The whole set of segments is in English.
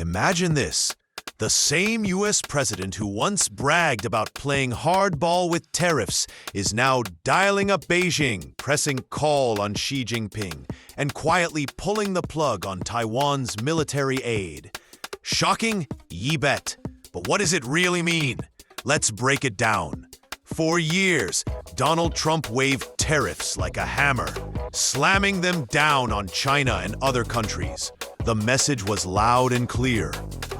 Imagine this. The same US president who once bragged about playing hardball with tariffs is now dialing up Beijing, pressing call on Xi Jinping, and quietly pulling the plug on Taiwan's military aid. Shocking? Ye bet. But what does it really mean? Let's break it down. For years, Donald Trump waved tariffs like a hammer, slamming them down on China and other countries. The message was loud and clear.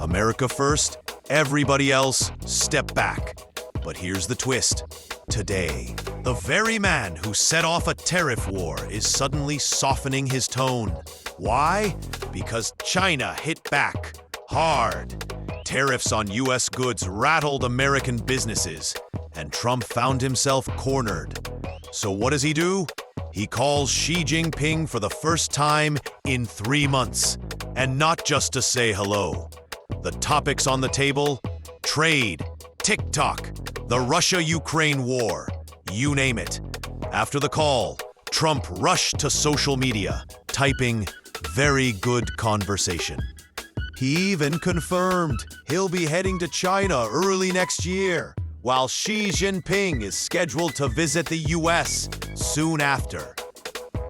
America first, everybody else, step back. But here's the twist. Today, the very man who set off a tariff war is suddenly softening his tone. Why? Because China hit back hard. Tariffs on US goods rattled American businesses, and Trump found himself cornered. So what does he do? He calls Xi Jinping for the first time in 3 months, and not just to say hello. The topics on the table: trade, TikTok, the Russia-Ukraine war, you name it. After the call, Trump rushed to social media, typing, "Very good conversation." He even confirmed he'll be heading to China early next year, while Xi Jinping is scheduled to visit the US soon after.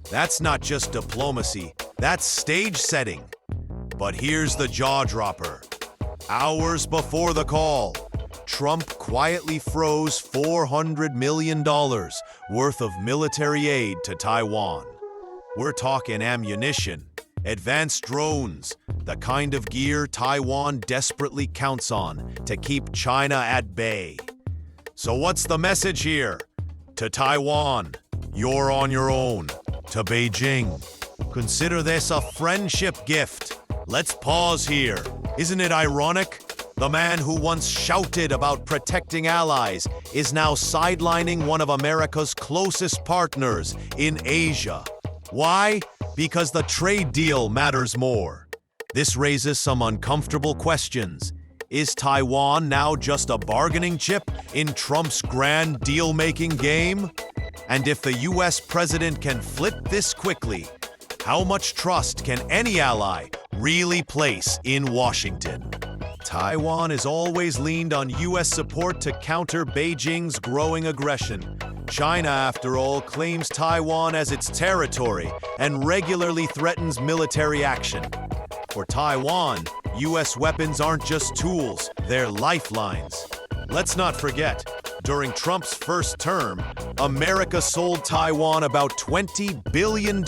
That's not just diplomacy, that's stage setting. But here's the jaw-dropper. Hours before the call, Trump quietly froze $400 million worth of military aid to Taiwan. We're talking ammunition, advanced drones, the kind of gear Taiwan desperately counts on to keep China at bay. So what's the message here? To Taiwan, you're on your own. To Beijing, consider this a friendship gift. Let's pause here. Isn't it ironic? The man who once shouted about protecting allies is now sidelining one of America's closest partners in Asia. Why? Because the trade deal matters more. This raises some uncomfortable questions. Is Taiwan now just a bargaining chip in Trump's grand deal-making game? And if the US president can flip this quickly, how much trust can any ally really place in Washington? Taiwan has always leaned on US support to counter Beijing's growing aggression. China, after all, claims Taiwan as its territory and regularly threatens military action. For Taiwan, US weapons aren't just tools, they're lifelines. Let's not forget, during Trump's first term, America sold Taiwan about $20 billion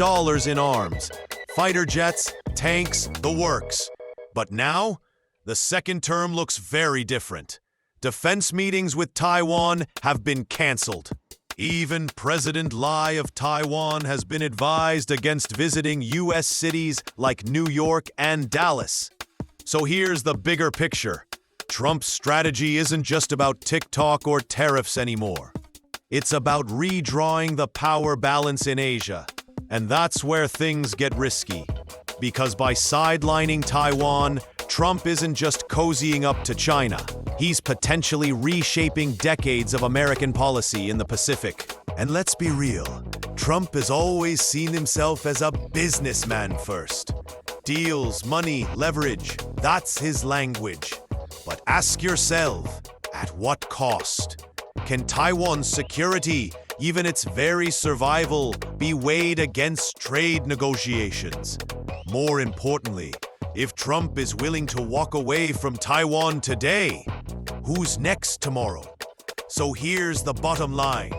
in arms. Fighter jets, tanks, the works. But now, the second term looks very different. Defense meetings with Taiwan have been canceled. Even President Lai of Taiwan has been advised against visiting US cities like New York and Dallas. So here's the bigger picture. Trump's strategy isn't just about TikTok or tariffs anymore. It's about redrawing the power balance in Asia. And that's where things get risky. Because by sidelining Taiwan, Trump isn't just cozying up to China. He's potentially reshaping decades of American policy in the Pacific. And let's be real, Trump has always seen himself as a businessman first. Deals, money, leverage, that's his language. But ask yourself, at what cost? Can Taiwan's security, even its very survival, be weighed against trade negotiations? More importantly, if Trump is willing to walk away from Taiwan today, who's next tomorrow? So here's the bottom line.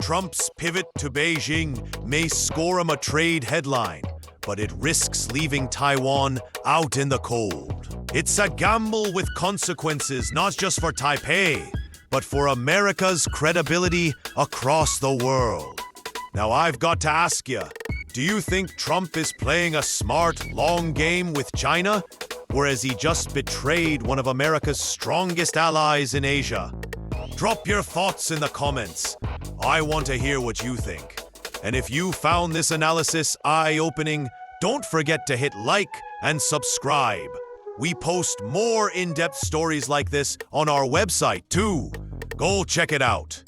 Trump's pivot to Beijing may score him a trade headline, but it risks leaving Taiwan out in the cold. It's a gamble with consequences, not just for Taipei, but for America's credibility across the world. Now I've got to ask you, do you think Trump is playing a smart, long game with China? Or has he just betrayed one of America's strongest allies in Asia? Drop your thoughts in the comments. I want to hear what you think. And if you found this analysis eye-opening, don't forget to hit like and subscribe. We post more in-depth stories like this on our website too. Go check it out.